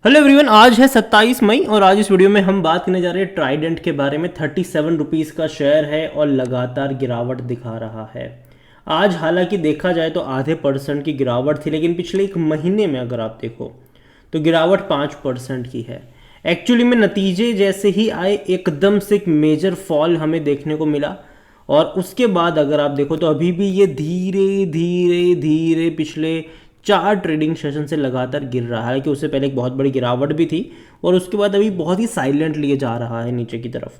Hello everyone, आज है 27 मई और आज इस वीडियो में हम बात करने जा रहे हैं ट्राइडेंट के बारे में। 37 रुपीज़ का शेयर है और लगातार गिरावट दिखा रहा है। आज हालांकि देखा जाए तो आधे % की गिरावट थी, लेकिन पिछले एक महीने में अगर आप देखो तो गिरावट 5% की है। एक्चुअली में नतीजे जैसे ही आए एकदम से एक मेजर फॉल हमें देखने को मिला और उसके बाद अगर आप देखो तो अभी भी ये धीरे धीरे धीरे पिछले 4 ट्रेडिंग सेशन से लगातार गिर रहा है कि उससे पहले एक बहुत बड़ी गिरावट भी थी और उसके बाद अभी बहुत ही साइलेंट लिए जा रहा है नीचे की तरफ।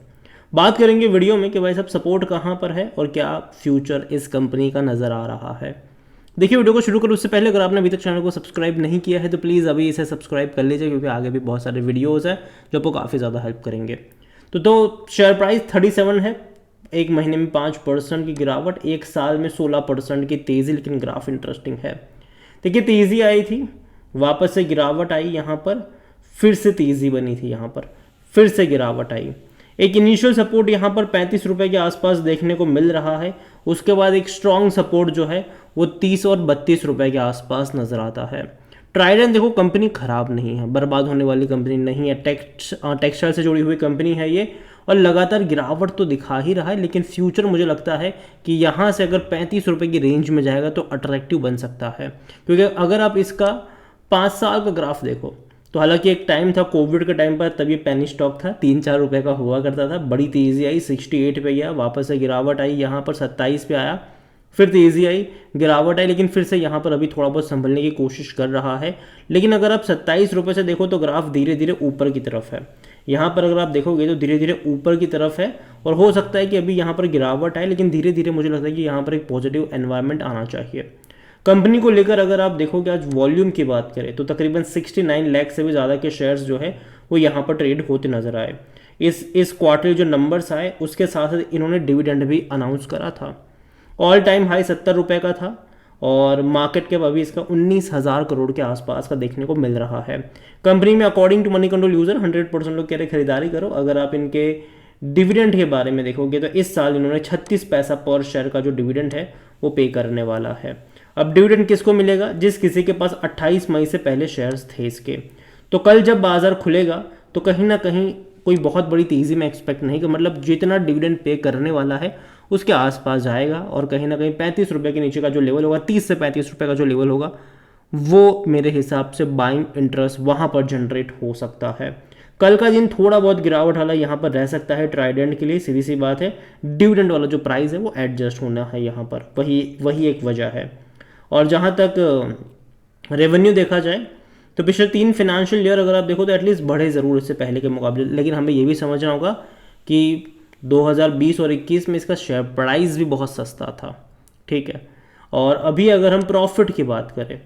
बात करेंगे वीडियो में कि भाई सब सपोर्ट कहाँ पर है और क्या फ्यूचर इस कंपनी का नज़र आ रहा है। देखिए, वीडियो को शुरू करो उससे पहले अगर आपने अभी तक चैनल को सब्सक्राइब नहीं किया है तो प्लीज़ अभी इसे सब्सक्राइब कर लीजिए, क्योंकि आगे भी बहुत सारे वीडियोज़ हैं जो आपको काफ़ी ज़्यादा हेल्प करेंगे। तो शेयर प्राइस 37 है, एक महीने में 5% की गिरावट, एक साल में 16% की तेज़ी, लेकिन ग्राफ इंटरेस्टिंग है। देखिए, तेज़ी आई थी, वापस से गिरावट आई, यहाँ पर फिर से तेज़ी बनी थी, यहाँ पर फिर से गिरावट आई। एक इनिशियल सपोर्ट यहाँ पर 35 रुपये के आसपास देखने को मिल रहा है। उसके बाद एक स्ट्रॉन्ग सपोर्ट जो है वो 30 और 32 रुपये के आसपास नज़र आता है। ट्राइडेंट देखो, कंपनी ख़राब नहीं है, बर्बाद होने वाली कंपनी नहीं है, टेक्सटाइल से जुड़ी हुई कंपनी है ये, और लगातार गिरावट तो दिखा ही रहा है। लेकिन फ्यूचर मुझे लगता है कि यहाँ से अगर 35 रुपये की रेंज में जाएगा तो अट्रैक्टिव बन सकता है, क्योंकि अगर आप इसका 5 साल का ग्राफ देखो तो हालांकि एक टाइम था कोविड के टाइम पर, तब ये पेनी स्टॉक था, 3-4 रुपये का हुआ करता था, बड़ी तेज़ी आई, 68 पे गया, वापस से गिरावट आई, यहाँ पर 27 पे आया, फिर तेज़ी आई, गिरावट आई, लेकिन फिर से यहाँ पर अभी थोड़ा बहुत संभलने की कोशिश कर रहा है। लेकिन अगर आप 27 रुपये से देखो तो ग्राफ धीरे धीरे ऊपर की तरफ है। यहाँ पर अगर आप देखोगे तो धीरे धीरे ऊपर की तरफ है और हो सकता है कि अभी यहाँ पर गिरावट आए, लेकिन धीरे धीरे मुझे लगता है कि यहाँ पर एक पॉजिटिव एनवायरनमेंट आना चाहिए। कंपनी को लेकर अगर आप देखोगे आज वॉल्यूम की बात करें तो तकरीबन 69 लाख से भी ज़्यादा के शेयर्स जो है वो यहाँ पर ट्रेड होते नजर आए। इस क्वार्टर जो नंबर्स आए उसके साथ साथ इन्होंने डिविडेंड भी अनाउंस करा था। ऑल टाइम हाई 70 रुपये का था और मार्केट कैप अभी इसका 19,000 करोड़ के आसपास का देखने को मिल रहा है। कंपनी में according to Moneycontrol user 100% लोग कह रहे खरीदारी करो। अगर आप इनके डिविडेंड के बारे में देखोगे तो इस साल इन्होंने 36 पैसा पर शेयर का जो डिविडेंड है वो पे करने वाला है। अब डिविडेंड किसको मिलेगा? जिस किसी के पास 28 मई से पहले शेयर्स थे इसके। तो कल जब बाजार खुलेगा तो कहीं ना कहीं कोई बहुत बड़ी तेज़ी में एक्सपेक्ट नहीं, कि मतलब जितना डिविडेंड पे करने वाला है उसके आसपास जाएगा और कहीं ना कहीं 35 रुपये के नीचे का जो लेवल होगा, 30 से 35 रुपये का जो लेवल होगा, वो मेरे हिसाब से बाइंग इंटरेस्ट वहाँ पर जनरेट हो सकता है। कल का दिन थोड़ा बहुत गिरावट वाला यहाँ पर रह सकता है ट्राइडेंट के लिए, सीधी सी बात है। डिविडेंड वाला जो प्राइस है वो एडजस्ट होना है यहाँ पर, वही एक वजह है। और जहाँ तक रेवेन्यू देखा जाए तो पिछले 3 फाइनेंशियल ईयर अगर आप देखो तो एटलीस्ट बढ़े ज़रूर इससे पहले के मुकाबले, लेकिन हमें ये भी समझना होगा कि 2020 और 21 में इसका शेयर प्राइस भी बहुत सस्ता था, ठीक है। और अभी अगर हम प्रॉफिट की बात करें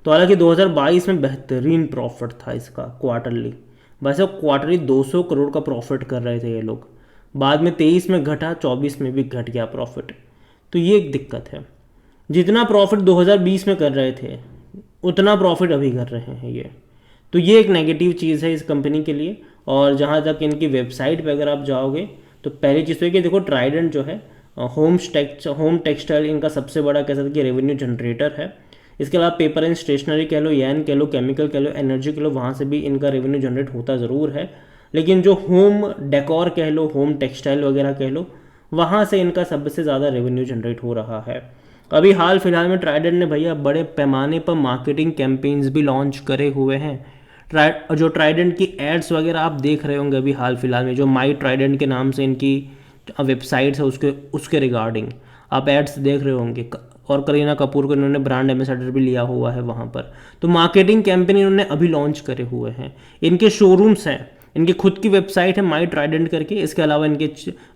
तो हालांकि 2022 में बेहतरीन प्रॉफिट था इसका क्वार्टरली, वैसे क्वार्टरली 200 करोड़ का प्रॉफिट कर रहे थे ये लोग। बाद में 23 में घटा, 24 में भी घट गया प्रॉफिट। तो ये एक दिक्कत है, जितना प्रॉफिट 2020 में कर रहे थे उतना प्रॉफिट अभी कर रहे हैं ये। तो ये एक नेगेटिव चीज़ है इस कंपनी के लिए। और जहाँ तक इनकी वेबसाइट पे अगर आप जाओगे तो पहली चीज़ तो है कि देखो ट्राइडेंट जो है होम टेक्सटाइल इनका सबसे बड़ा कह सकते हैं कि रेवेन्यू जनरेटर है। इसके अलावा पेपर एंड स्टेशनरी कह लो, यान कह लो, केमिकल कह लो, एनर्जी कह लो, वहाँ से भी इनका रेवेन्यू जनरेट होता ज़रूर है। लेकिन जो होम डेकोर कह लो, होम टेक्सटाइल वगैरह कह लो, वहाँ से इनका सबसे ज़्यादा रेवेन्यू जनरेट हो रहा है। अभी हाल फिलहाल में ट्राइडेंट ने भैया बड़े पैमाने पर मार्केटिंग कैंपेन्स भी लॉन्च करे हुए हैं। जो ट्राइडेंट की एड्स वगैरह आप देख रहे होंगे अभी हाल फिलहाल में, जो माई ट्राइडेंट के नाम से इनकी वेबसाइट्स है उसके रिगार्डिंग आप एड्स देख रहे होंगे। और करीना कपूर को इन्होंने ब्रांड एम्बेसडर भी लिया हुआ है वहाँ पर। तो मार्केटिंग कैंपेन इन्होंने अभी लॉन्च करे हुए हैं। इनके शोरूम्स हैं, इनकी खुद की वेबसाइट है माई ट्राइडेंट करके। इसके अलावा इनके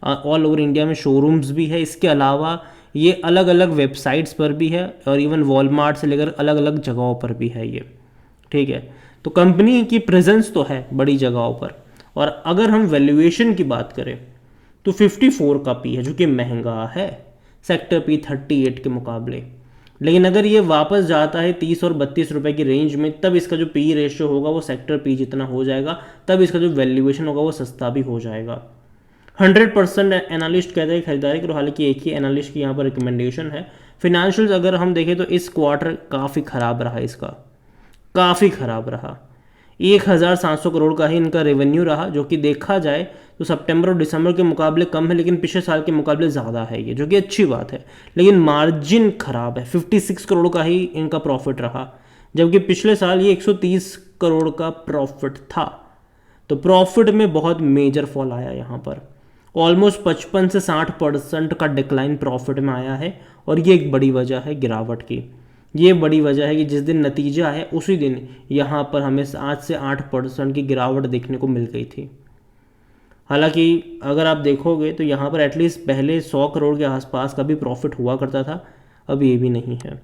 ऑल ओवर इंडिया में शोरूम्स भी है। इसके अलावा ये अलग अलग वेबसाइट्स पर भी है और इवन वॉलमार्ट से लेकर अलग अलग जगहों पर भी है ये, ठीक है। तो कंपनी की प्रेजेंस तो है बड़ी जगहों पर। और अगर हम वैल्यूएशन की बात करें तो 54 का पी है, जो कि महंगा है सेक्टर पी 38 के मुकाबले। लेकिन अगर ये वापस जाता है 30 और 32 रुपए की रेंज में, तब इसका जो पी रेशियो होगा वो सेक्टर पी जितना हो जाएगा, तब इसका जो वैल्यूएशन होगा वो सस्ता भी हो जाएगा। 100% एनालिस्ट कहते हैं खरीदारी करो, हालांकि एक ही एनालिस्ट की यहाँ पर रिकमेंडेशन है। फिनेंशियल्स अगर हम देखें तो इस क्वार्टर काफ़ी ख़राब रहा, इसका काफ़ी ख़राब रहा। 1700 करोड़ का ही इनका रेवेन्यू रहा, जो कि देखा जाए तो सितंबर और दिसंबर के मुकाबले कम है, लेकिन पिछले साल के मुकाबले ज़्यादा है ये, जो कि अच्छी बात है। लेकिन मार्जिन खराब है, 56 करोड़ का ही इनका प्रॉफिट रहा, जबकि पिछले साल ये 130 करोड़ का प्रॉफिट था। तो प्रॉफिट में बहुत मेजर फॉल आया यहाँ पर, ऑलमोस्ट 55 से 60% का डिक्लाइन प्रॉफिट में आया है, और ये एक बड़ी वजह है गिरावट की। ये बड़ी वजह है कि जिस दिन नतीजा है उसी दिन यहाँ पर हमें 7 से 8% की गिरावट देखने को मिल गई थी। हालांकि अगर आप देखोगे तो यहाँ पर एटलीस्ट पहले 100 करोड़ के आसपास का भी प्रॉफिट हुआ करता था, अब ये भी नहीं है।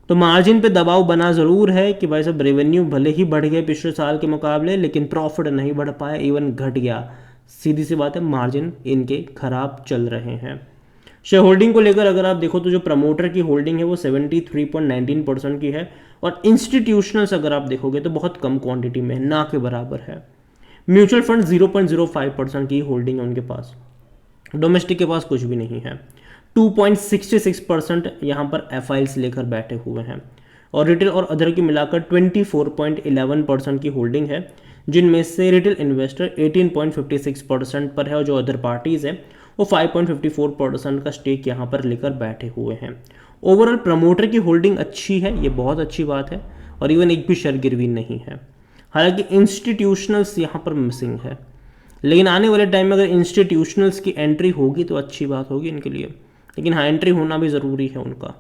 तो मार्जिन पे दबाव बना ज़रूर है कि भाई साहब रेवेन्यू भले ही बढ़ गए पिछले साल के मुकाबले, लेकिन प्रॉफिट नहीं बढ़ पाया, इवन घट गया। सीधी सी बात है, मार्जिन इनके खराब चल रहे हैं। शेयर होल्डिंग को लेकर अगर आप देखो तो जो प्रमोटर की होल्डिंग है वो 73.19% की है, और इंस्टीट्यूशनल्स अगर आप देखोगे तो बहुत कम क्वांटिटी में, ना के बराबर है। म्यूचुअल फंड 0.05% की होल्डिंग है उनके पास, डोमेस्टिक के पास कुछ भी नहीं है। 2.66% यहाँ पर एफआईएल्स लेकर बैठे हुए हैं, और रिटेल और अदर की मिलाकर 24.11% की होल्डिंग है, जिनमें से रिटेल इन्वेस्टर 18.56% पर है, और जो अदर पार्टीज़ है वो 5.54% का स्टेक यहाँ पर लेकर बैठे हुए हैं। ओवरऑल प्रमोटर की होल्डिंग अच्छी है, ये बहुत अच्छी बात है, और इवन एक भी शेयर गिरवी नहीं है। हालांकि इंस्टीट्यूशनल्स यहाँ पर मिसिंग है, लेकिन आने वाले टाइम में अगर इंस्टीट्यूशनल्स की एंट्री होगी तो अच्छी बात होगी इनके लिए, लेकिन हाँ एंट्री होना भी ज़रूरी है उनका।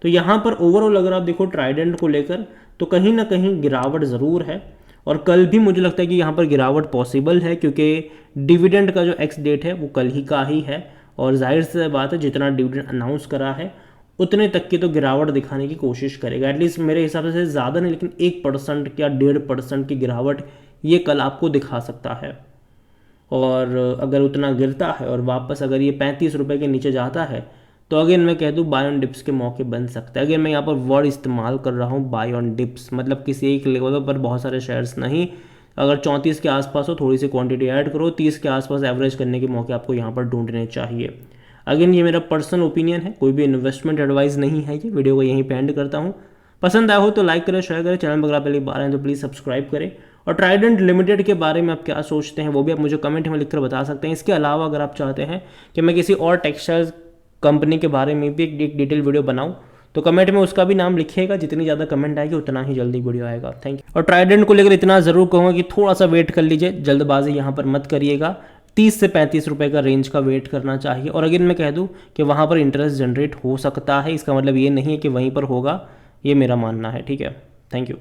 तो यहाँ पर ओवरऑल अगर आप देखो ट्राइडेंट को लेकर तो कहीं ना कहीं गिरावट ज़रूर है, और कल भी मुझे लगता है कि यहाँ पर गिरावट पॉसिबल है, क्योंकि डिविडेंड का जो एक्स डेट है वो कल ही का ही है, और जाहिर सी बात है जितना डिविडेंड अनाउंस करा है उतने तक की तो गिरावट दिखाने की कोशिश करेगा, एटलीस्ट मेरे हिसाब से ज़्यादा नहीं, लेकिन 1% या 1.5% की गिरावट ये कल आपको दिखा सकता है। और अगर उतना गिरता है और वापस अगर ये 35 रुपये के नीचे जाता है तो अगेन मैं कह दूँ बाय ऑन डिप्स के मौके बन सकते हैं। अगेन मैं यहाँ पर वर्ड इस्तेमाल कर रहा हूँ बाय ऑन डिप्स, मतलब किसी एक लेवल पर बहुत सारे शेयर्स नहीं। अगर 34 के आसपास हो थोड़ी सी क्वांटिटी ऐड करो, 30 के आसपास एवरेज करने के मौके आपको यहाँ पर ढूंढने चाहिए। अगेन ये मेरा पर्सनल ओपिनियन है, कोई भी इन्वेस्टमेंट एडवाइस नहीं है ये। वीडियो को यहीं पे एंड करता हूँ। पसंद आया हो तो लाइक करें, शेयर करें, चैनल पर अगर आप पहली बार आए तो प्लीज़ सब्सक्राइब करें। और ट्राइडेंट लिमिटेड के बारे में आप क्या सोचते हैं वो भी आप मुझे कमेंट में लिखकर बता सकते हैं। इसके अलावा अगर आप चाहते हैं कि मैं किसी और टेक्सटाइल कंपनी के बारे में भी एक डिटेल वीडियो बनाऊं तो कमेंट में उसका भी नाम लिखिएगा। जितनी ज़्यादा कमेंट आएगी उतना ही जल्दी वीडियो आएगा। Thank you. और ट्राइडेंट को लेकर इतना ज़रूर कहूँगा कि थोड़ा सा वेट कर लीजिए, जल्दबाजी यहाँ पर मत करिएगा। 30 से 35 रुपये का रेंज का वेट करना चाहिए। और अगेन मैं कह दूँ कि वहाँ पर इंटरेस्ट जनरेट हो सकता है, इसका मतलब ये नहीं है कि वहीं पर होगा, ये मेरा मानना है। ठीक है, थैंक यू।